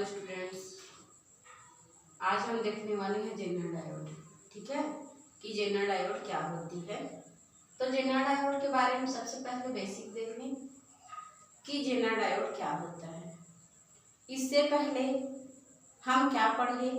Hello students, आज हम देखने वाले हैं जेनर डायोड। ठीक है कि जेनर डायोड क्या होती है। तो जेनर डायोड के बारे में सबसे पहले बेसिक देख लें कि जेनर डायोड क्या होता है। इससे पहले हम क्या पढ़े,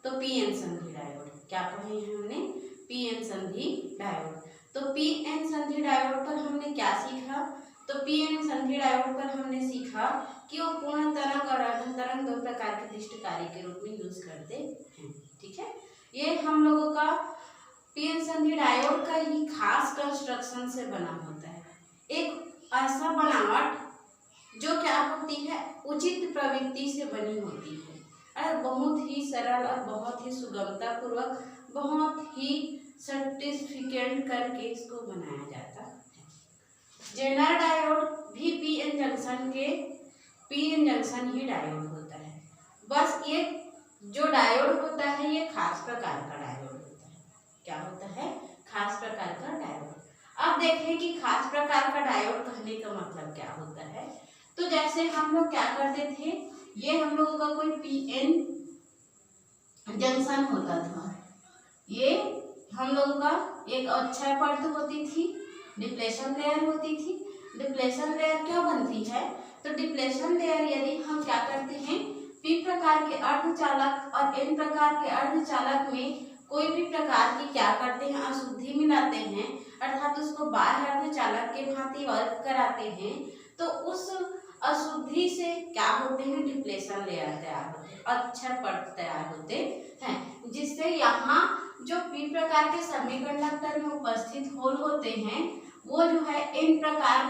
तो पी एन संधि डायोड क्या पढ़े हैं हमने, पी एन संधि डायोड। तो पी एन संधि डायोड पर हमने क्या सीखा, तो पी एन संधि डायोड पर हमने सीखा कि वो पूर्ण तरंग और अर्ध तरंग दो प्रकार के दृष्टिकारी के रूप में यूज करते हैं। ठीक है, ये हम लोगों का पी एन संधि डायोड का ही खास कंस्ट्रक्शन से बना होता है। एक ऐसा बनावट जो क्या होती है, उचित प्रवृत्ति से बनी होती है और बहुत ही सरल और बहुत ही सुगमता पूर्वक, बहुत ही सर्टिफिकेट करके इसको बनाया जाता है। जेनर डायोड भी पी एन जंक्शन ही डायोड होता है। बस ये जो डायोड होता है ये खास प्रकार का डायोड होता है। क्या होता है, खास प्रकार का डायोड। अब देखें कि खास प्रकार का डायोड कहने का मतलब क्या होता है। तो जैसे हम लोग क्या करते थे, ये हम लोगों का कोई पी एन जंक्शन होता था, ये हम लोगों का एक अक्षय परत होती थी, डिप्लेशन लेयर होती थी। डिप्लेशन लेयर क्या बनती है, तो डिप्लेशन लेयर यदि हम क्या करते हैं, पी प्रकार के अर्धचालक और एन प्रकार के अर्धचालक में कोई भी प्रकार की क्या करते हैं, अशुद्धि मिलाते हैं, अर्थात उसको बाह्य अर्धचालक के भांति वर्क कराते हैं, तो उस अशुद्धि से क्या होते हैं, डिप्लेशन लेयर तैयार होते हैं, अक्षय परत तैयार होते हैं, जिससे यहाँ जो पी प्रकार के सेमीकंडक्टर में उपस्थित होल होते हैं वो जो है एन प्रकार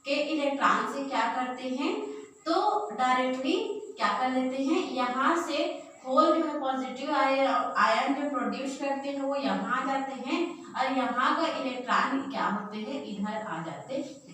के इलेक्ट्रॉन से क्या करते हैं, तो डायरेक्टली क्या कर लेते हैं, यहाँ से होल जो है पॉजिटिव आयन जो प्रोड्यूस करते हैं वो यहाँ आ जाते हैं और यहाँ का इलेक्ट्रॉन क्या होते हैं, इधर आ जाते हैं।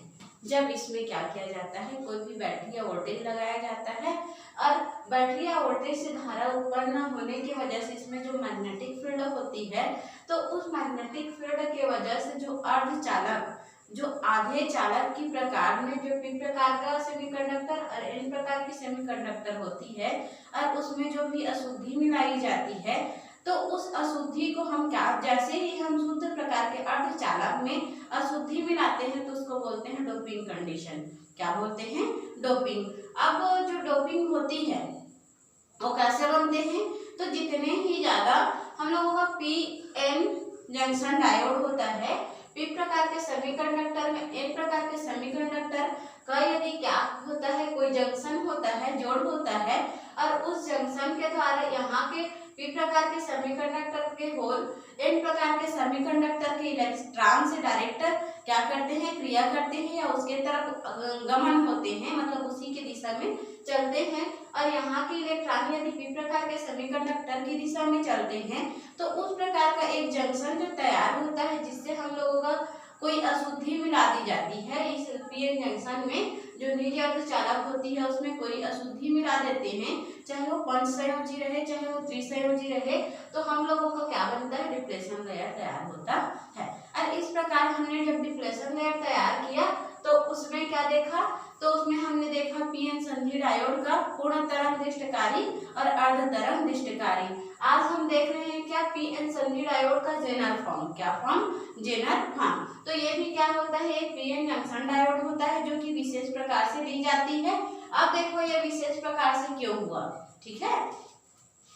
जब इसमें क्या किया जाता है, कोई भी बैटरी या वोल्टेज लगाया जाता है और बैटरी या वोल्टेज से धारा उत्पन्न होने की वजह से इसमें जो मैग्नेटिक फील्ड होती है, तो उस मैग्नेटिक फील्ड के वजह से जो अर्धचालक, जो आधे चालक की प्रकार में जो पी प्रकार का सेमीकंडक्टर और एन प्रकार की सेमीकंडक्टर होती है और उसमें जो भी अशुद्धि मिलाई जाती है, तो उस अशुद्धि को हम क्या, जैसे ही हम शुद्ध प्रकार के अर्धचालक में अशुद्धि मिलाते हैं तो उसको बोलते हैं डोपिंग कंडीशन। क्या बोलते हैं, डोपिंग। अब जो डोपिंग होती है वो कैसे बनते हैं, तो जितने ही ज्यादा हम लोगों का पी एन जंक्शन डायोड होता है, पी प्रकार के सेमीकंडक्टर में एन प्रकार के सेमीकंडक्टर का यदि क्या होता है, कोई जंक्शन होता है, जोड़ होता है और उस जंक्शन के द्वारा यहाँ के पी प्रकार के सेमीकंडक्टर के होल एन प्रकार के सेमीकंडक्टर के इलेक्ट्रॉन से डायरेक्ट क्या करते हैं, क्रिया करते हैं या उसके तरफ गमन होते हैं, मतलब उसी के दिशा में चलते हैं और यहाँ के इलेक्ट्रॉन यदि पी प्रकार के सेमीकंडक्टर की दिशा में चलते हैं तो उस प्रकार का एक जंक्शन जो तैयार होता है, जिससे हम लोगों का कोई अशुद्धि मिला दी जाती है। इस पी एन जंक्शन में जो निजी अर्धचालक होती है उसमें कोई अशुद्धि मिला देते हैं, चाहे वो पंचसंयोजी रहे चाहे वो त्रिसंयोजी रहे, तो हम लोगों का क्या बनता है, डिप्लेशन लेयर तैयार होता है। और इस प्रकार हमने जब डिप्लेशन लेयर तैयार किया तो उसमें क्या देखा, तो उसमें हमने देखा पी एन संधि डायोड का पूर्ण तरंग दृष्टिकारी और अर्ध तरंग दृष्टिकारी। आज हम देख रहे हैं क्या, पी एन संधि डायोड का जेनर फॉर्म। क्या फॉर्म, जेनर फॉर्म। तो ये भी क्या होता है, एक पी एन जंक्शन डायोड होता है जो कि विशेष प्रकार से दी जाती है। अब देखो ये विशेष प्रकार से क्यों हुआ, ठीक है।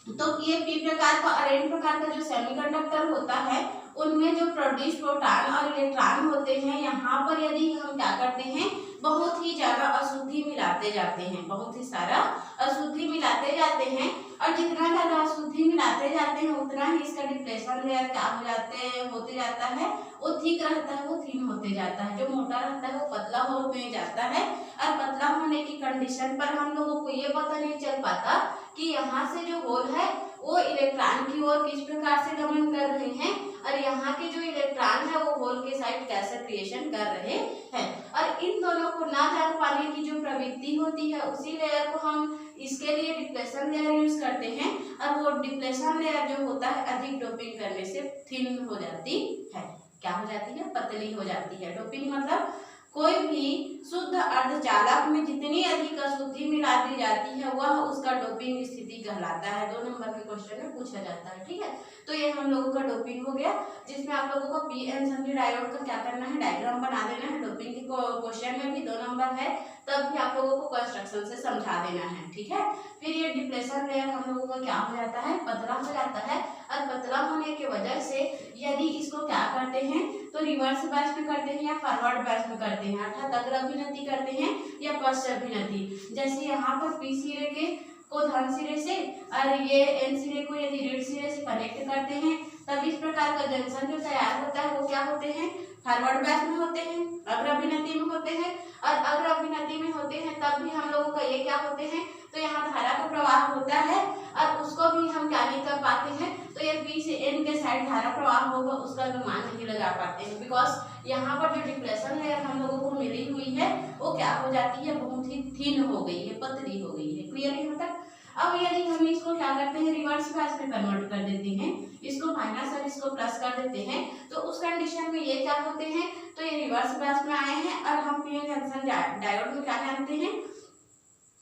तो ये पी प्रकार का और एन प्रकार का जो सेमीकंडक्टर होता है उनमें जो प्रोड्यूस प्रोटॉन और इलेक्ट्रॉन होते हैं, यहाँ पर यदि हम क्या करते हैं, बहुत ही ज्यादा अशुद्धि मिलाते जाते हैं, बहुत ही सारा अशुद्धि मिलाते जाते हैं और जितना ज्यादा अशुद्धि मिलाते जाते हैं उतना ही इसका डिप्लेशन लेयर क्या होते जाता है, वो थिक रहता है, वो थिन होते जाता है, जो मोटा रहता है वो पतला होते जाता है। और पतला होने की कंडीशन पर हम लोगों को ये पता नहीं चल पाता कि यहाँ से जो होल है वो इलेक्ट्रॉन की ओर किस प्रकार से गमन कर रहे हैं और यहाँ के जो इलेक्ट्रॉन है वो होल के साइड कैसा क्रिएशन कर रहे हैं। और इन दोनों को ना जान पाने की जो प्रवृत्ति होती है उसी लेयर को हम इसके लिए डिप्लेशन लेयर यूज करते हैं और वो डिप्लेशन लेयर जो होता है अधिक डोपिंग करने से थिन हो जाती है। क्या हो जाती है, पतली हो जाती है। डोपिंग मतलब कोई भी शुद्ध अर्धचालक में जितनी अधिक अशुद्धि मिला दी जाती है वह उसका डोपिंग स्थिति कहलाता है। 2 नंबर के क्वेश्चन में पूछा जाता है। ठीक है, तो ये हम लोगों का डोपिंग हो गया, जिसमें आप लोगों को पी एन सन्नी डायोड का क्या करना है, डायग्राम बना देना है। डोपिंग के क्वेश्चन में भी 2 नंबर है, तब भी आप लोगों को कंस्ट्रक्शन से समझा देना है। ठीक है, फिर ये डिप्लेशन लेयर हम लोगों का क्या हो जाता है, पतला हो जाता है, और पतला होने की वजह से यदि इसको क्या करते हैं तो रिवर्स बैच में करते हैं या फॉरवर्ड बैच में करते हैं, अर्थात अग्रभिनति करते हैं या पश्चाभिनति। जैसे यहाँ पर पी सिरे को धन सिरे से और ये एन सिरे को यदि ऋण सिरे से कनेक्ट करते हैं, तब इस प्रकार का जंक्शन जो तैयार होता है वो क्या होते हैं, फॉरवर्ड बैच में होते हैं, अग्रभिनति में होते हैं। और अग्रभिनति में होते हैं तब भी हम लोगों का ये क्या होते हैं, तो यहाँ धारा का प्रवाह होता है और उसको भी हम क्या नहीं कर पाते हैं, तो ये बी से एन के साइड धारा प्रवाह होगा उसका अनुमान नहीं लगा पाते हैं, बिकॉज यहाँ पर जो डिप्लेशन लेयर हम लोगों को मिली हुई है वो क्या हो जाती है, बहुत ही थिन हो गई है, पतली हो गई है। क्लियर है मतलब। अब यदि हम इसको क्या करते हैं, रिवर्स बैच में कन्वर्ट कर देते हैं, इसको माइनस और इसको प्लस कर देते हैं, तो उस कंडीशन में ये क्या होते हैं, तो ये रिवर्स बैच में आए हैं और हम पी एन जंक्शन डायोड में क्या जानते हैं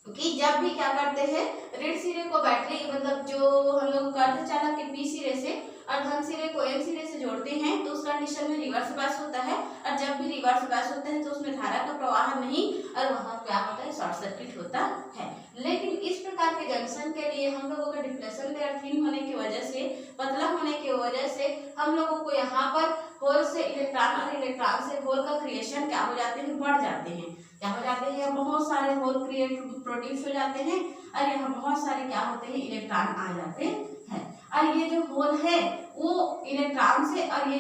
कि जब भी क्या करते हैं, ऋण सिरे को बैटरी मतलब जो हम लोग अर्धचालक के पी सिरे से और धन सिरे को एन सिरे से जोड़ते हैं तो उस कंडीशन में रिवर्स बैच होता है, और जब भी रिवर्स बैच होता है तो उसमें धारा का प्रवाह नहीं और वहां क्या होता है, शॉर्ट सर्किट होता है। लेकिन इस प्रकार के जंक्शन के लिए हम लोगों का डिप्लेशन लेयर थिन होने की वजह से, पतला होने की वजह से हम लोगों को यहाँ पर होल से इलेक्ट्रॉन और इलेक्ट्रॉन से होल का क्रिएशन क्या हो जाते हैं, बढ़ जाते हैं। क्या हो जाते हैं, बहुत सारे होल प्रोड्यूस हो जाते हैं और यहाँ बहुत सारे क्या होते हैं, इलेक्ट्रॉन आ जाते हैं। और ये जो होल है वो इलेक्ट्रॉन से, और ये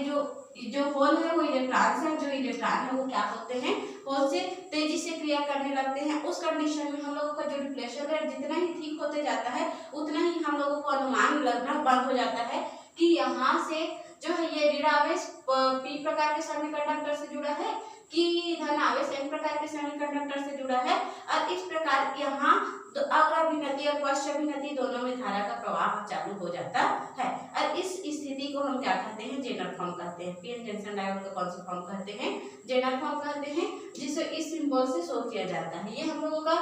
जो होल है वो इलेक्ट्रॉन से, और जो इलेक्ट्रॉन है वो क्या होते हैं, होल से तेजी से क्रिया करने लगते हैं। उस कंडीशन में हम लोगों का जो डिप्लेशन लेयर जितना ही ठीक होते जाता है उतना ही हम लोगों को अनुमान लगना बंद हो जाता है कि यहाँ से जो है ये ऋण आवेश पी प्रकार के सेमीकंडक्टर से जुड़ा है कि धन आवेश एन प्रकार के सेमीकंडक्टर से जुड़ा है, और इस प्रकार यहाँ तो अग्रभिनति और पश्चाभिनति दोनों में धारा का प्रवाह चालू हो जाता है। और इस स्थिति को हम क्या कहते हैं, जेनर फॉर्म कहते हैं। पी एन जंक्शन डायोड का कौन सा फॉर्म कहते हैं, जेनर फॉर्म कहते हैं, जिसे इस सिंबल से शो किया जाता है। ये हम लोगों का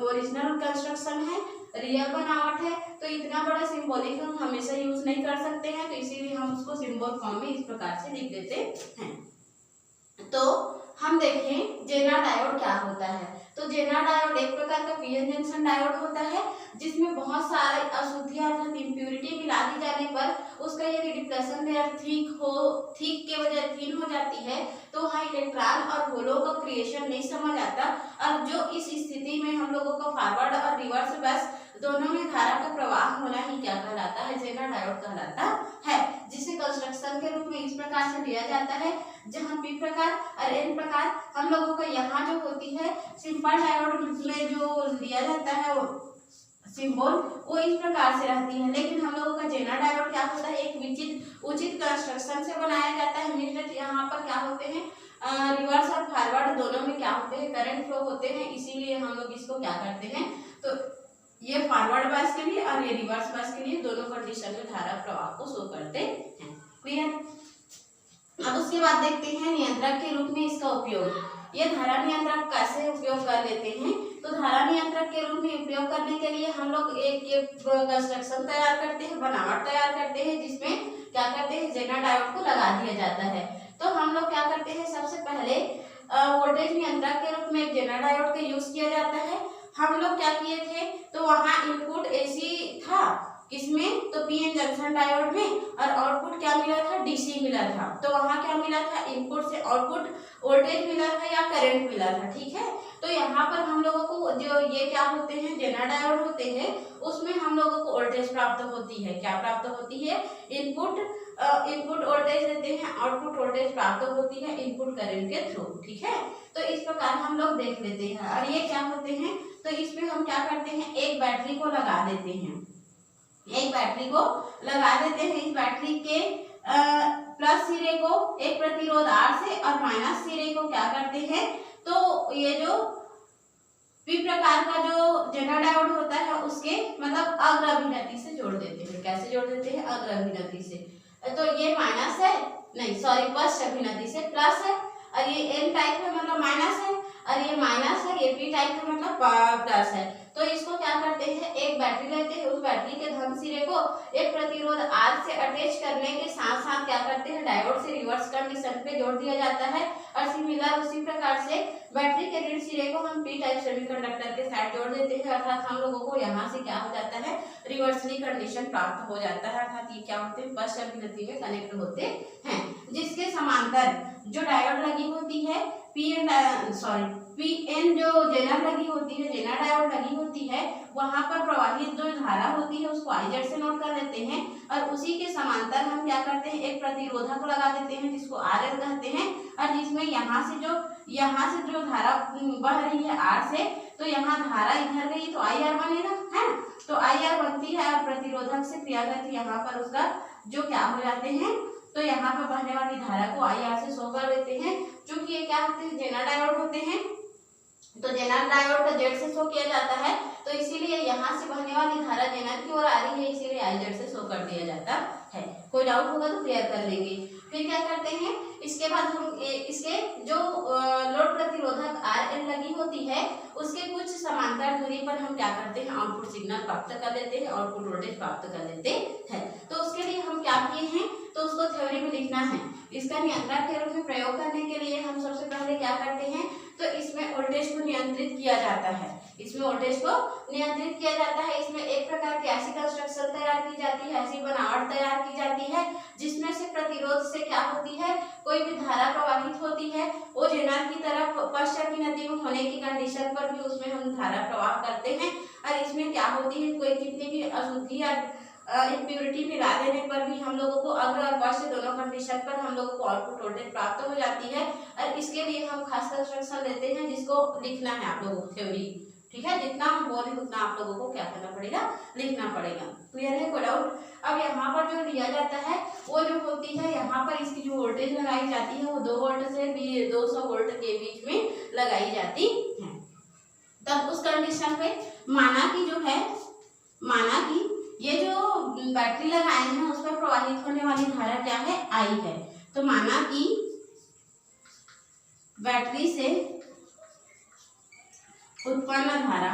ओरिजिनल कंस्ट्रक्शन है, रियल बनावट है, तो इतना बड़ा सिंबॉलिक हम हमेशा यूज नहीं कर सकते हैं, तो इसीलिए हम उसको सिंबल फॉर्म में इस प्रकार से लिख देते हैं। तो हम देखें जेनर डायोड क्या होता है। तो जेनर डायोड एक प्रकार का पी एन जंक्शन डायोड होता है जिसमें बहुत सारे अशुद्धियां अर्थात इम्प्योरिटी मिला दी जाने पर उसका यदि डिप्लेशन लेयर ठीक के वजह थिन हो जाती है तो वहाँ इलेक्ट्रॉन और होलों का क्रिएशन नहीं समझ आता, और जो इस स्थिति में हम लोगों को फॉरवर्ड और रिवर्स बैच दोनों में धारा का प्रवाह होना ही क्या कहलाता है, जेनर डायोड कहलाता है, जिसे कंस्ट्रक्शन के रूप में इस प्रकार से दिया जाता है, जहाँ पी प्रकार और एन प्रकार हम लोगों को यहाँ जो होती है सिंपल डायोड में जो लिया जाता है वो सिंबल वो इस प्रकार से रहती है। लेकिन हम लोगों का जेनर डायोड क्या होता है, एक उचित कंस्ट्रक्शन से बनाया जाता है। मीन्स यहाँ पर क्या होते हैं, रिवर्स और फॉरवर्ड दोनों में क्या होते हैं, करंट फ्लो होते हैं, इसीलिए हम लोग इसको क्या करते हैं, तो ये फॉरवर्ड बैच के लिए और ये रिवर्स बैच के लिए दोनों कंडीशन में धारा प्रवाह को शो करते हैं। क्लियर। अब उसके बाद देखते हैं नियंत्रक के रूप में इसका उपयोग। ये धारा नियंत्रक कैसे उपयोग कर लेते हैं, तो धारा नियंत्रक के रूप में उपयोग करने के लिए हम लोग एक कंस्ट्रक्शन तैयार करते हैं, बनावट तैयार करते हैं, जिसमें क्या करते हैं, जेनर डायोड को लगा दिया जाता है। तो हम लोग क्या करते हैं, सबसे पहले वोल्टेज नियंत्रक के रूप में एक जेनर डायोड का यूज किया जाता है। हम लोग क्या किए थे, तो वहाँ इनपुट एसी था किसमें, तो पी एन जंक्शन डायोड में, और आउटपुट क्या मिला था, डीसी मिला था। तो वहाँ क्या मिला था, इनपुट से आउटपुट वोल्टेज मिला था या करंट मिला था। ठीक है, तो यहाँ पर हम लोगों को जो ये क्या होते हैं, जेनर डायोड होते हैं, उसमें हम लोगों को वोल्टेज प्राप्त होती है। क्या प्राप्त होती है, इनपुट वोल्टेज देते हैं, आउटपुट वोल्टेज प्राप्त होती है इनपुट करंट के थ्रू। ठीक है, तो इस प्रकार हम लोग देख लेते हैं। और ये क्या होते हैं, तो इसमें हम क्या करते हैं, एक बैटरी को लगा देते हैं, एक बैटरी को लगा देते हैं। इस बैटरी के प्लस सिरे को एक प्रतिरोध R से और माइनस सिरे को क्या करते हैं, तो ये जो पी प्रकार का जो जेनर डायोड होता है उसके मतलब अग्रभिनति से जोड़ देते हैं। कैसे जोड़ देते हैं, अग्रभिनति से। तो ये माइनस है, नहीं सॉरी पश्चाभिनति से प्लस है, और ये एन टाइप है मतलब माइनस है, और ये माइनस है, ये पी टाइप का मतलब प्लस है। तो इसको क्या करते हैं, एक बैटरी लेते हैं, उस बैटरी के धन सिरे को एक प्रतिरोध R से अटैच करने के साथ साथ क्या करते हैं, डायोड से रिवर्स कंडीशन पे जोड़ दिया जाता है। और सिमिलर उसी प्रकार से बैटरी के ऋण सिरे को हम पी टाइप सेमीकंडक्टर के साथ जोड़ देते हैं, अर्थात हम लोगों को यहाँ से क्या हो जाता है, रिवर्सली कंडीशन प्राप्त हो जाता है, अर्थात ये क्या होते हैं, फर्स्ट अभिनति में कनेक्ट होते हैं। जिसके समांतर जो डायोड लगी होती है पीएन जो जेनर लगी होती है, जेनर डायोड लगी होती है, वहां पर प्रवाहित जो धारा होती है उसको IZ से नोट कर लेते हैं। और उसी के समांतर हम क्या करते हैं, एक प्रतिरोधक लगा देते हैं जिसको RL कहते हैं। और जिसमें यहाँ से जो धारा बह रही है R से, तो यहाँ धारा इधर गई तो IR बनेगा, है। तो IR बनती है और प्रतिरोधक से क्रियागत यहाँ पर उसका जो क्या हो जाते हैं, तो यहाँ पर बहने वाली धारा को IR से शो कर देते हैं। चूंकि ये क्या होते हैं, जेनर डायोड होते हैं, तो जेनर डायोड को Z से शो किया जाता है, तो इसीलिए यहाँ से बहने वाली धारा जेनर की ओर आ रही है, इसीलिए IZ से शो कर दिया जाता है। कोई डाउट होगा तो क्लियर कर लेंगे। फिर क्या करते हैं, इसके बाद हम इसके जो लोड प्रतिरोधक RL लगी होती है उसके कुछ समांतर दूरी पर हम क्या करते हैं, आउटपुट सिग्नल प्राप्त कर लेते हैं, आउटपुट वोल्टेज प्राप्त कर लेते हैं। तो उसके लिए हम क्या किए हैं, तो उसको थ्योरी में लिखना है। इसका नियंत्रण के रूप में प्रयोग करने के लिए हम सबसे पहले क्या करते हैं, तो इसमें वोल्टेज को नियंत्रित किया जाता है, इसमें वोल्टेज को नियंत्रित किया जाता है। इसमें एक प्रकार की ऐसी कंस्ट्रक्शन तैयार की जाती है, ऐसी बनावट तैयार की जाती है जिसमें से प्रतिरोध से क्या होती है, कोई भी धारा प्रवाहित होती है, वो जेनर की तरफ पश्च अभिनति में होने की कंडीशन पर भी उसमें हम धारा प्रवाह करते हैं। और इसमें क्या होती है, कोई कितनी भी अशुद्धि या इम्प्योरिटी मिला देने पर भी हम लोगों को अग्र और पश्च दोनों कंडीशन पर हम लोगों को आउटपुट वोल्टेज प्राप्त हो जाती है। और इसके लिए हम खास कंस्ट्रक्शन लेते हैं जिसको लिखना है आप लोगों को थ्योरी, ठीक है। जितना हम बोले उतना आप लोगों को क्या करना पड़ेगा, लिखना पड़ेगा। क्लियर है, कोई डाउट? अब यहाँ पर जो लिया जाता है वो जो होती है, यहाँ पर इसकी जो वोल्टेज लगाई जाती है वो 2 वोल्ट से 200 वोल्ट के बीच में लगाई जाती है। तब उस कंडीशन पे माना कि ये जो बैटरी लगाए हैं उस पर प्रवाहित होने वाली धारा क्या है, I है। तो माना कि बैटरी से उत्पन्न धारा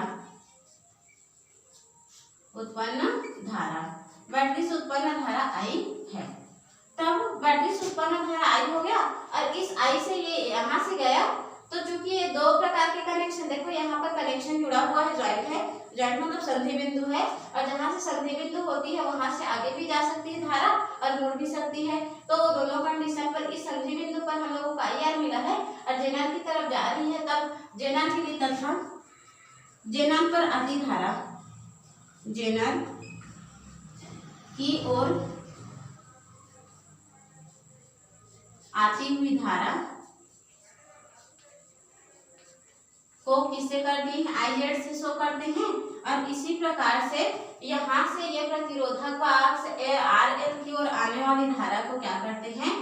बैटरी से उत्पन्न धारा I है। तब बैटरी से उत्पन्न धारा I हो गया, और इस I से ये यहाँ से गया, तो चूंकि ये 2 प्रकार के कनेक्शन, देखो यहाँ पर कनेक्शन जुड़ा हुआ है, जॉइंट है, जॉइंट मतलब संधि बिंदु है, और जहाँ से संधि बिंदु होती है वहां से आगे भी जा सकती है धारा और मुड़ भी सकती है। तो दोनों कंडीशन पर इस संधि बिंदु पर हम लोगों को IR मिला है और जेनर की तरफ जा रही है, तब जेनर के लिए तथा जेनर पर आती धारा, जेनर की ओर आती हुई धारा को किससे कर दिए हैं, IZ से शो करते हैं। और इसी प्रकार से यहाँ से ये प्रतिरोधक भाग से RL की ओर आने वाली धारा को क्या करते हैं,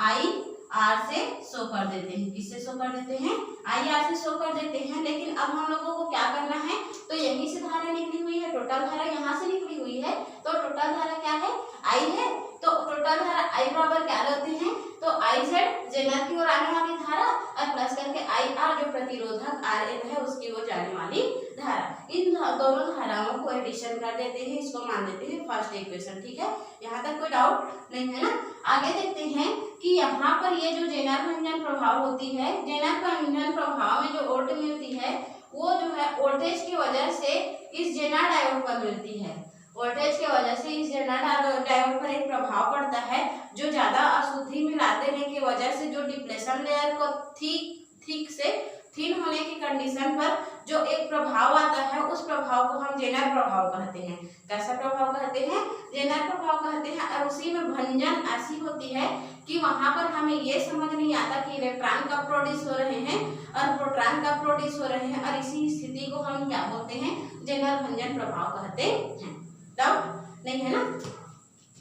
IR से शो कर देते हैं। किससे शो कर देते हैं, IR से शो कर देते हैं। लेकिन अब हम लोगों को क्या करना है, तो यहीं से धारा निकली हुई है, टोटल धारा यहाँ से निकली हुई है, तो टोटल धारा क्या है, I है। तो टोटल धारा I बराबर क्या लेते हैं, तो IZ जेनर की ओर आने वाली धारा और प्लस करके IR जो प्रतिरोधक RL है उसकी ओर जाने वाली धारा। इन दोनों धाराओं को एडिशन कर देते हैं, इसको मान देते हैं फर्स्ट इक्वेशन। ठीक है, यहाँ तक कोई डाउट नहीं है ना। आगे देखते हैं कि यहाँ पर ये जो जेनर भंजन प्रभाव होती है, जेनर भंजन प्रभाव में जो वोल्ट मिलती है वो जो है वोल्टेज की वजह से इस जेनर डायोड पर मिलती है। वोल्टेज की वजह से इस जेनर डायोड पर एक प्रभाव पड़ता है, जो ज्यादा अशुद्धि मिला देने की वजह से जो डिप्लेशन लेयर को थिक से थिन होने की कंडीशन पर जो एक प्रभाव आता है, उस प्रभाव को हम जेनर प्रभाव कहते हैं। कैसा प्रभाव कहते हैं, जेनर प्रभाव कहते हैं। और उसी में भंजन ऐसी होती है कि वहां पर हमें ये समझ नहीं आता कि इलेक्ट्रॉन कब प्रोड्यूस हो रहे हैं और प्रोटॉन कब प्रोड्यूस हो रहे हैं, और इसी स्थिति को हम क्या बोलते हैं, जेनर भंजन प्रभाव कहते हैं। डाउट नहीं है ना।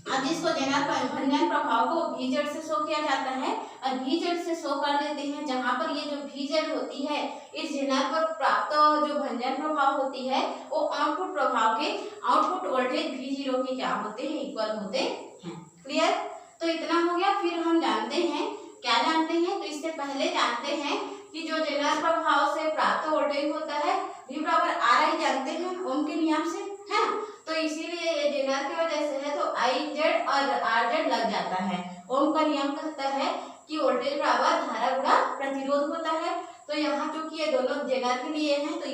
अब इसको जेनर भंजन प्रभाव को VZ से शो किया जाता है, और VZ से शो कर देते हैं, जहां पर ये जो VZ होती है इस जेनर पर प्राप्त जो भंजन प्रभाव होती है वो आउटपुट प्रभाव के आउटपुट वोल्टेज V0 के क्या होते हैं, इक्वल होते हैं। क्लियर, तो इतना हो गया। फिर हम जानते हैं, क्या जानते हैं, तो इससे पहले जानते हैं कि जो जेनर प्रभाव से प्राप्त वोल्टेज होता है V बराबर RI जानते हैं ओम के नियम से, है। तो इसीलिए ये जेनर की वजह से है तो IZ और RZ लग जाता है। ओम का नियम कहता है कि वोल्टेज बराबर धारा गुणा प्रतिरोध होता है। तो यहाँ चूंकि ये दोनों जेनर के लिए हैं तो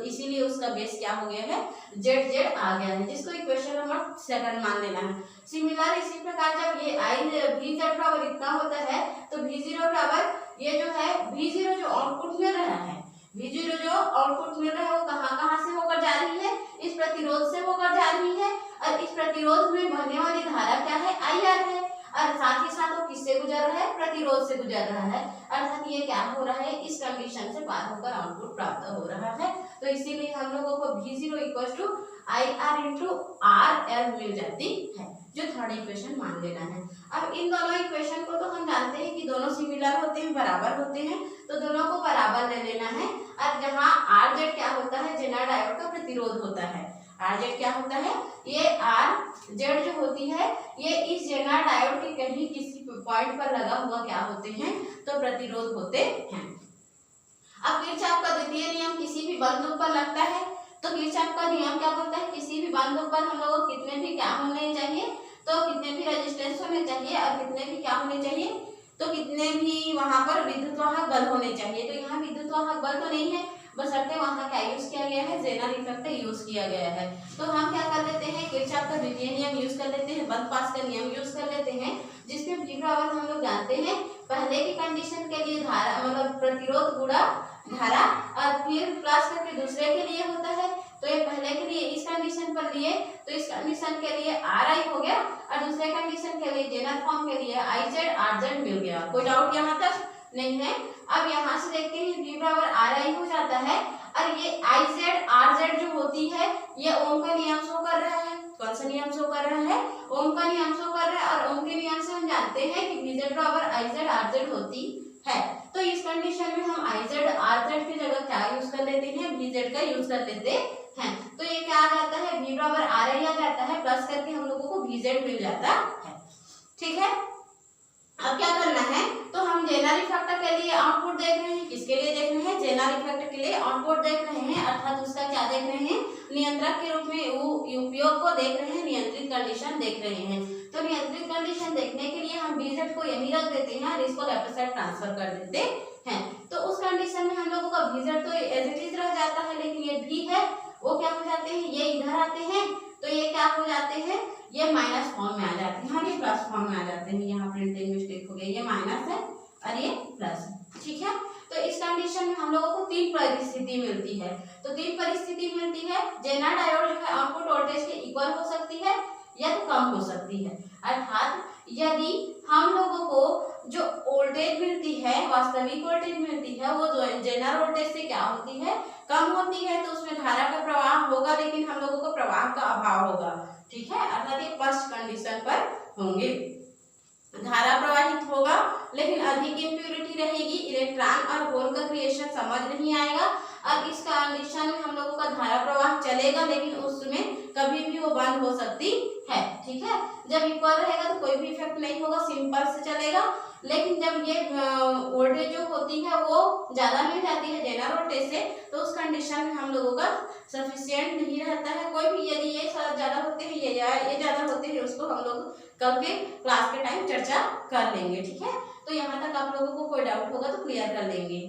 इसीलिए उसका बेस क्या हो गया है, ZZ आ गया है, जिसको इक्वेशन नंबर 7 मान लेना है। सिमिलर इसी प्रकार जब ये VZ बराबर इतना होता है तो V0 बराबर ये जो है V0 जो आउटपुट मिल रहा है, V0 जो आउटपुट मिल रहा है वो कहाँ से होकर जा रही है, इस प्रतिरोध से होकर जा रही है। और इस प्रतिरोध में बहने वाली धारा क्या है, IR है। और साथ ही साथ वो किससे गुजर रहा है, प्रतिरोध से गुजर रहा है। अर्थात ये क्या हो रहा है, इस कंडीशन से पार होकर आउटपुट प्राप्त हो रहा है। तो इसीलिए हम लोगों को V0 = IR × RL मिल जाती है, जो थर्ड इक्वेशन मान लेना है। अब इन दोनों इक्वेशन को तो हम जानते हैं कि दोनों सिमिलर होते हैं, बराबर होते हैं, तो दोनों को बराबर ले लेना है। और जहाँ RZ क्या होता है, जेनर डायोड का प्रतिरोध होता है। RZ क्या होता है, ये RZ जो होती है ये इस जेनर डायोड के कहीं किसी पॉइंट पर लगा हुआ क्या होते हैं, तो प्रतिरोध होते हैं। अब किरचॉफ का द्वितीय नियम किसी भी बंद लूप पर लगता है, तो किरचॉफ का नियम क्या बोलता है, किसी भी बंद लूप पर हम लोगों को कितने भी क्या होने चाहिए, तो कितने भी रेजिस्टेंस होने चाहिए और कितने भी क्या होने चाहिए, तो कितने भी वहां पर विद्युत वाहक बल होने चाहिए। तो यहाँ विद्युत वाहक बल तो नहीं है, बशर्ते वहां क्या यूज किया गया है, जेनर इफेक्ट यूज किया गया है। तो हम क्या कर लेते हैं, किरचॉफ का द्वितीय नियम यूज कर लेते हैं, बंद पास का नियम यूज कर लेते हैं, जिसमें V बराबर हम लोग जानते हैं पहले की कंडीशन के लिए धारा मतलब प्रतिरोध गुणा धारा, और फिर प्लस करके दूसरे के लिए होता है। तो ये पहले के लिए इस कंडीशन पर लिए तो इस कंडीशन के लिए RI हो गया, और दूसरे कंडीशन के लिए जेनर फॉर्म के लिए IZ RZ मिल गया। कोई डाउट यहाँ तक नहीं है। अब यहाँ से देखते हैं V बराबर RI हो जाता है, और ये IZ RZ जो होती है ये ओम का नियम शो कर रहा है। कौन सा नियम शो कर रहा है, ओम का नियम शो कर रहा है। और ओम के नियम से हम जानते हैं कि VZ बराबर IZ RZ होती है। तो इस कंडीशन में हम IZ RZ की जगह क्या यूज कर लेते हैं, VZ का यूज कर लेते हैं। तो ये क्या आ जाता है, V बराबर RI आ जाता है, प्लस करके हम लोगों को VZ मिल जाता है। ठीक है, अब क्या करना है, तो हम जेनर इफेक्ट के लिए आउटपुट देख रहे हैं, किसके लिए देख रहे हैं, जेनर इफेक्ट के लिए आउटपुट देख रहे हैं, अर्थात उसका क्या देख रहे हैं, नियंत्रक के रूप में उपयोग को देख रहे हैं, नियंत्रित कंडीशन देख रहे हैं। तो नियंत्रित कंडीशन देखने के लिए हम VZ को यही रख देते हैं और इसको लेफ्ट साइड ट्रांसफर कर देते हैं। तो उस कंडीशन में हम लोगों का VZ तो एज इट इज रह जाता है, लेकिन ये V है वो क्या हो जाते हैं, ये इधर आते हैं, तो ये क्या हो जाते हैं, ये माइनस फॉर्म में आ जाते हैं, हाँ ये प्लस फॉर्म में आ जाते हैं। यहाँ प्रिंटिंग मिस्टेक हो गई, ये माइनस है और ये प्लस है। ठीक है, तो इस कंडीशन में हम लोगों को तीन परिस्थिति मिलती है। तो तीन परिस्थिति मिलती है, जेनर डायोड जो है आउटपुट वोल्टेज के इक्वल हो सकती है या तो कम हो सकती है। अर्थात यदि हम लोगों को जो वोल्टेज मिलती है, वास्तविक वोल्टेज मिलती है, वो जो जेनर वोल्टेज से क्या होती है, कम होती है, तो उसमें धारा का प्रवाह होगा, लेकिन हम लोगों को प्रवाह का अभाव होगा। ठीक है, अर्थात ये फर्स्ट कंडीशन पर होंगे, धारा प्रवाहित होगा लेकिन अधिक इम्प्योरिटी रहेगी, इलेक्ट्रॉन और होल का क्रिएशन समझ नहीं आएगा, और इस कंडीशन में हम लोगों का धारा प्रवाह चलेगा, लेकिन उसमें कभी भी वो बंद हो सकती है। ठीक है, जब इक्वल रहेगा तो कोई भी इफेक्ट नहीं होगा, सिंपल से चलेगा। लेकिन जब ये वोल्टेज जो होती है वो ज्यादा मिल जाती है जेनर वोल्टेज से, तो उस कंडीशन में हम लोगों का सफिशिएंट नहीं रहता है। कोई भी यदि ये ज्यादा होते हैं, ये ज्यादा होते हैं, उसको हम लोग कल के क्लास के टाइम चर्चा कर लेंगे। ठीक है, तो यहाँ तक आप लोगों को कोई डाउट होगा तो क्लियर कर लेंगे।